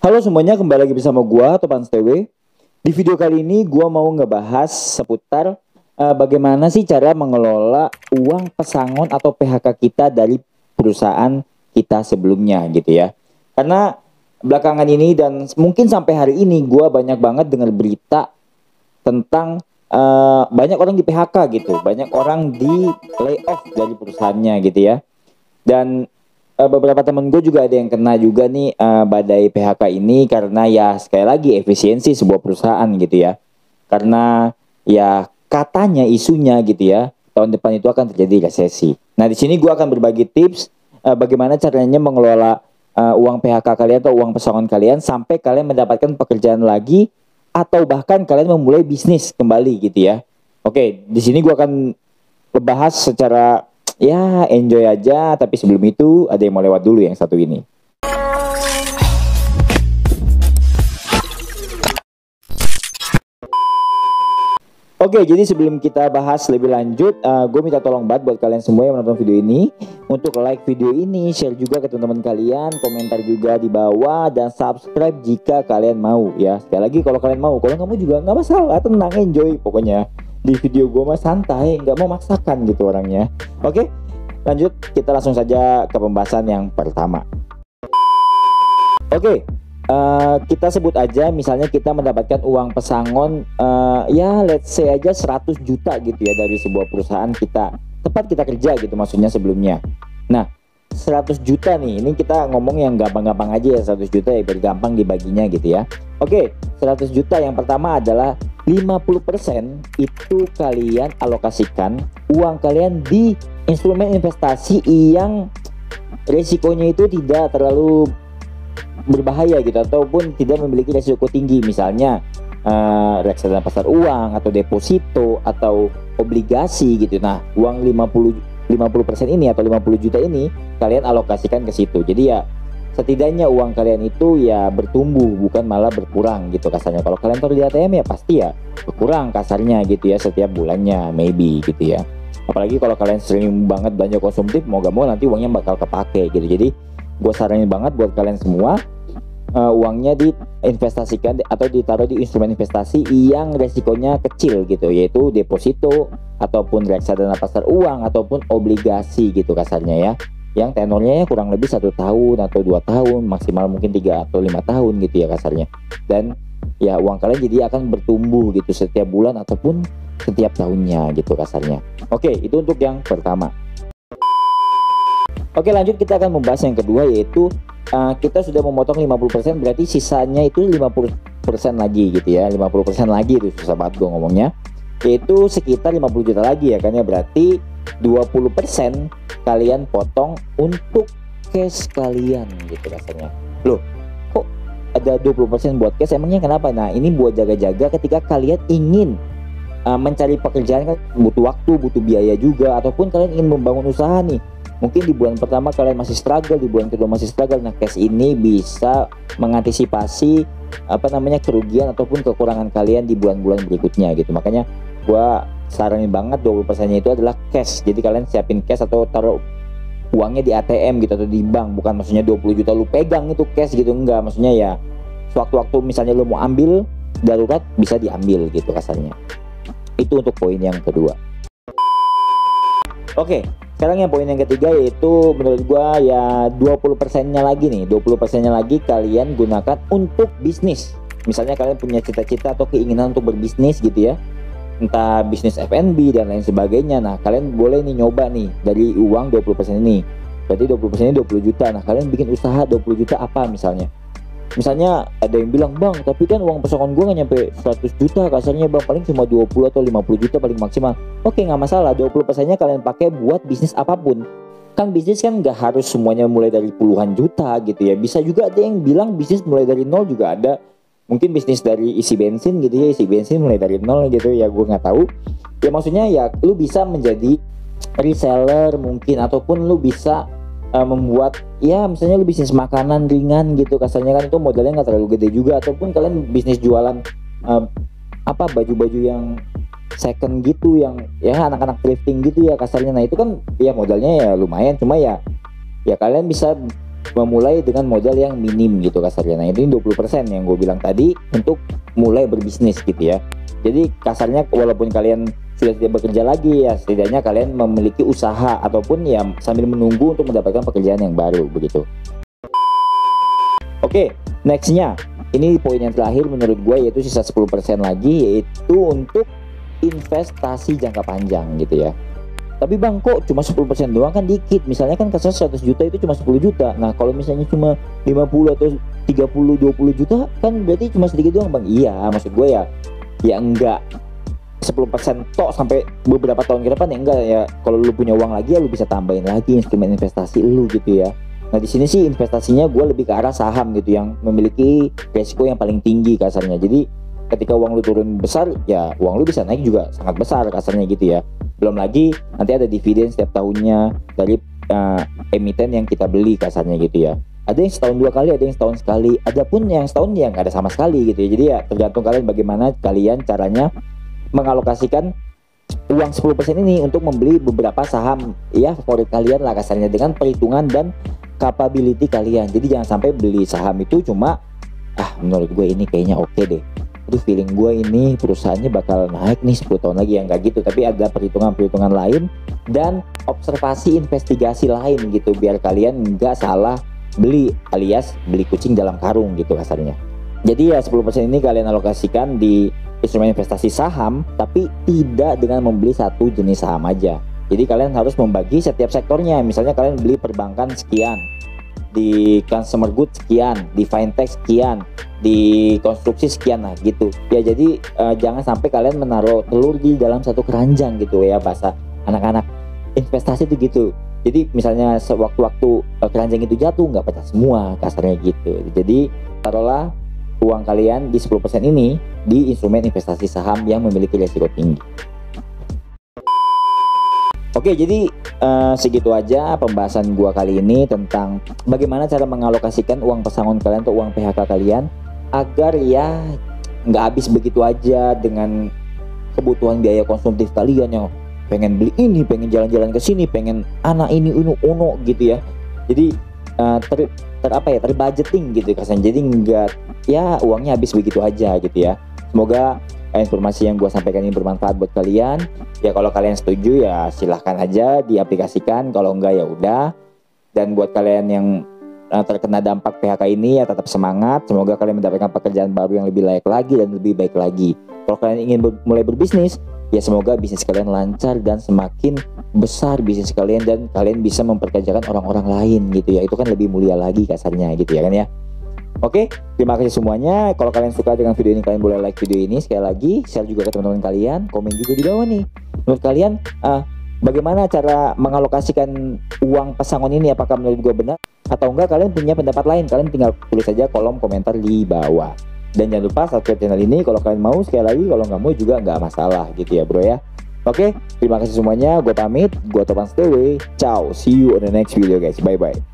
Halo semuanya, kembali lagi bersama gua Topan STW. Di video kali ini gua mau ngebahas seputar bagaimana sih cara mengelola uang pesangon atau PHK kita dari perusahaan kita sebelumnya gitu ya. Karena belakangan ini dan mungkin sampai hari ini gua banyak banget dengar berita tentang banyak orang di PHK gitu, banyak orang di layoff dari perusahaannya gitu ya. Dan beberapa temen gue juga ada yang kena juga nih badai PHK ini karena ya sekali lagi efisiensi sebuah perusahaan gitu ya. Karena ya katanya isunya gitu ya tahun depan itu akan terjadi resesi. Nah di sini gue akan berbagi tips bagaimana caranya mengelola uang PHK kalian atau uang pesangon kalian sampai kalian mendapatkan pekerjaan lagi atau bahkan kalian memulai bisnis kembali gitu ya. Oke, di sini gue akan membahas secara ya enjoy aja, tapi sebelum itu ada yang mau lewat dulu yang satu ini. Oke, jadi sebelum kita bahas lebih lanjut, gue minta tolong banget buat kalian semua yang menonton video ini untuk like video ini, share juga ke teman-teman kalian, komentar juga di bawah, dan subscribe jika kalian mau ya. Sekali lagi kalau kalian mau, kalau nggak mau juga nggak masalah, tenang, enjoy pokoknya. Di video gue mah santai, nggak mau maksakan gitu orangnya. Oke, lanjut, kita langsung saja ke pembahasan yang pertama. Oke. Kita sebut aja misalnya kita mendapatkan uang pesangon ya let's say aja 100 juta gitu ya dari sebuah perusahaan kita, tempat kita kerja gitu maksudnya sebelumnya. Nah 100 juta nih, ini kita ngomong yang gampang-gampang aja ya, 100 juta ya biar gampang dibaginya gitu ya. Oke, 100 juta yang pertama adalah 50% itu kalian alokasikan uang kalian di instrumen investasi yang resikonya itu tidak terlalu berbahaya gitu ataupun tidak memiliki resiko tinggi, misalnya reksadana pasar uang atau deposito atau obligasi gitu. Nah, uang 50% ini atau 50 juta ini kalian alokasikan ke situ. Jadi ya setidaknya uang kalian itu ya bertumbuh bukan malah berkurang gitu kasarnya. Kalau kalian taruh di ATM ya pasti ya berkurang kasarnya gitu ya setiap bulannya maybe gitu ya. Apalagi kalau kalian sering banget belanja konsumtif, mau gak mau nanti uangnya bakal kepake gitu. Jadi gue saranin banget buat kalian semua uangnya diinvestasikan atau ditaruh di instrumen investasi yang resikonya kecil gitu, yaitu deposito ataupun reksadana pasar uang ataupun obligasi gitu kasarnya ya, yang tenornya ya kurang lebih 1 tahun atau 2 tahun, maksimal mungkin 3 atau 5 tahun gitu ya kasarnya. Dan ya uang kalian jadi akan bertumbuh gitu setiap bulan ataupun setiap tahunnya gitu kasarnya. Oke, itu untuk yang pertama. Oke, lanjut kita akan membahas yang kedua, yaitu kita sudah memotong 50%, berarti sisanya itu 50% lagi gitu ya. 50% lagi itu susah banget gue ngomongnya, yaitu sekitar 50 juta lagi ya kan ya. Berarti 20% kalian potong untuk cash kalian gitu rasanya. Loh, kok ada 20% buat cash, emangnya kenapa? Nah, ini buat jaga-jaga ketika kalian ingin mencari pekerjaan, kan butuh waktu, butuh biaya juga, ataupun kalian ingin membangun usaha nih. Mungkin di bulan pertama kalian masih struggle, di bulan kedua masih struggle. Nah, cash ini bisa mengantisipasi kerugian ataupun kekurangan kalian di bulan-bulan berikutnya gitu. Makanya gua saranin banget 20%-nya itu adalah cash. Jadi kalian siapin cash atau taruh uangnya di ATM gitu atau di bank. Bukan maksudnya 20 juta lu pegang itu cash gitu, enggak. Maksudnya ya sewaktu-waktu misalnya lu mau ambil darurat bisa diambil gitu kasarnya. Itu untuk poin yang kedua. Oke, sekarang yang poin yang ketiga, yaitu menurut gua ya 20%-nya lagi nih. 20%-nya lagi kalian gunakan untuk bisnis. Misalnya kalian punya cita-cita atau keinginan untuk berbisnis gitu ya, entah bisnis F&B dan lain sebagainya. Nah, kalian boleh nih nyoba nih dari uang 20% ini. Berarti 20%-nya 20 juta. Nah, kalian bikin usaha 20 juta apa misalnya. Misalnya ada yang bilang, "Bang, tapi kan uang pesangon gue gak nyampe 100 juta kasarnya bang, paling cuma 20 atau 50 juta paling maksimal." Oke, gak masalah, 20%-nya kalian pakai buat bisnis apapun. Kan bisnis kan gak harus semuanya mulai dari puluhan juta gitu ya. Bisa juga ada yang bilang bisnis mulai dari nol juga ada. Mungkin bisnis dari isi bensin gitu ya, isi bensin mulai dari nol gitu ya, gue gak tahu. Ya maksudnya ya lu bisa menjadi reseller mungkin, ataupun lu bisa membuat ya misalnya lu bisnis makanan ringan gitu kasarnya, kan itu modalnya nggak terlalu gede juga. Ataupun kalian bisnis jualan baju-baju yang second gitu, yang ya anak-anak thrifting gitu ya kasarnya. Nah itu kan ya modalnya ya lumayan, cuma ya kalian bisa memulai dengan modal yang minim gitu kasarnya. Nah ini 20% yang gue bilang tadi untuk mulai berbisnis gitu ya. Jadi kasarnya walaupun kalian sudah tidak bekerja lagi ya, setidaknya kalian memiliki usaha ataupun ya sambil menunggu untuk mendapatkan pekerjaan yang baru begitu. Oke, nextnya ini poin yang terakhir menurut gue, yaitu sisa 10% lagi, yaitu untuk investasi jangka panjang gitu ya. Tapi bang, kok cuma 10% doang, kan dikit. Misalnya kan kasar 100 juta itu cuma 10 juta. Nah kalau misalnya cuma 50 atau 30, 20 juta kan berarti cuma sedikit doang bang. Iya, maksud gue ya enggak 10% tok sampai beberapa tahun ke depan ya enggak ya. Kalau lu punya uang lagi ya lu bisa tambahin lagi instrumen investasi lu gitu ya. Nah di sini sih investasinya gue lebih ke arah saham gitu yang memiliki resiko yang paling tinggi kasarnya. Jadi ketika uang lu turun besar ya uang lu bisa naik juga sangat besar kasarnya gitu ya. Belum lagi nanti ada dividen setiap tahunnya dari emiten yang kita beli kasarnya gitu ya. Ada yang setahun 2 kali, ada yang setahun sekali, ada pun yang setahun yang nggak ada sama sekali gitu ya. Jadi ya tergantung kalian bagaimana kalian caranya mengalokasikan uang 10% ini untuk membeli beberapa saham ya favorit kalian lah kasarnya, dengan perhitungan dan capability kalian. Jadi jangan sampai beli saham itu cuma menurut gue ini kayaknya oke deh, itu feeling gue ini perusahaannya bakal naik nih 10 tahun lagi, ya nggak gitu. Tapi ada perhitungan-perhitungan lain dan observasi investigasi lain gitu, biar kalian nggak salah beli alias beli kucing dalam karung gitu kasarnya. Jadi ya 10% ini kalian alokasikan di instrumen investasi saham, tapi tidak dengan membeli satu jenis saham aja. Jadi kalian harus membagi setiap sektornya. Misalnya kalian beli perbankan sekian, di consumer goods sekian, di fintech sekian, di konstruksi sekian, nah gitu ya. Jadi jangan sampai kalian menaruh telur di dalam satu keranjang gitu ya, bahasa anak-anak investasi itu gitu. Jadi misalnya sewaktu-waktu keranjang itu jatuh nggak pecah semua kasarnya gitu. Jadi taruhlah uang kalian di 10% ini di instrumen investasi saham yang memiliki risiko tinggi. Oke, jadi segitu aja pembahasan gua kali ini tentang bagaimana cara mengalokasikan uang pesangon kalian atau uang PHK kalian agar ya nggak habis begitu aja dengan kebutuhan biaya konsumtif kalian yang pengen beli ini, pengen jalan-jalan ke sini, pengen anak ini uno gitu ya. Jadi terbudgeting gitu kasarnya. Jadi nggak ya uangnya habis begitu aja gitu ya. Semoga informasi yang gue sampaikan ini bermanfaat buat kalian. Ya kalau kalian setuju ya silahkan aja diaplikasikan, kalau enggak ya udah. Dan buat kalian yang terkena dampak PHK ini ya tetap semangat. Semoga kalian mendapatkan pekerjaan baru yang lebih layak lagi dan lebih baik lagi. Kalau kalian ingin mulai berbisnis, ya semoga bisnis kalian lancar dan semakin besar bisnis kalian, dan kalian bisa memperkerjakan orang-orang lain gitu ya. Itu kan lebih mulia lagi kasarnya gitu ya kan ya. Oke, terima kasih semuanya. Kalau kalian suka dengan video ini, kalian boleh like video ini. Sekali lagi, share juga ke teman-teman kalian. Komen juga di bawah nih. Menurut kalian, bagaimana cara mengalokasikan uang pesangon ini? Apakah menurut gue benar? Atau enggak kalian punya pendapat lain? Kalian tinggal tulis saja kolom komentar di bawah. Dan jangan lupa subscribe channel ini kalau kalian mau. Sekali lagi, kalau nggak mau juga nggak masalah gitu ya bro ya. Oke, terima kasih semuanya. Gue pamit. Gue Topan Stewe. Ciao. See you on the next video guys. Bye-bye.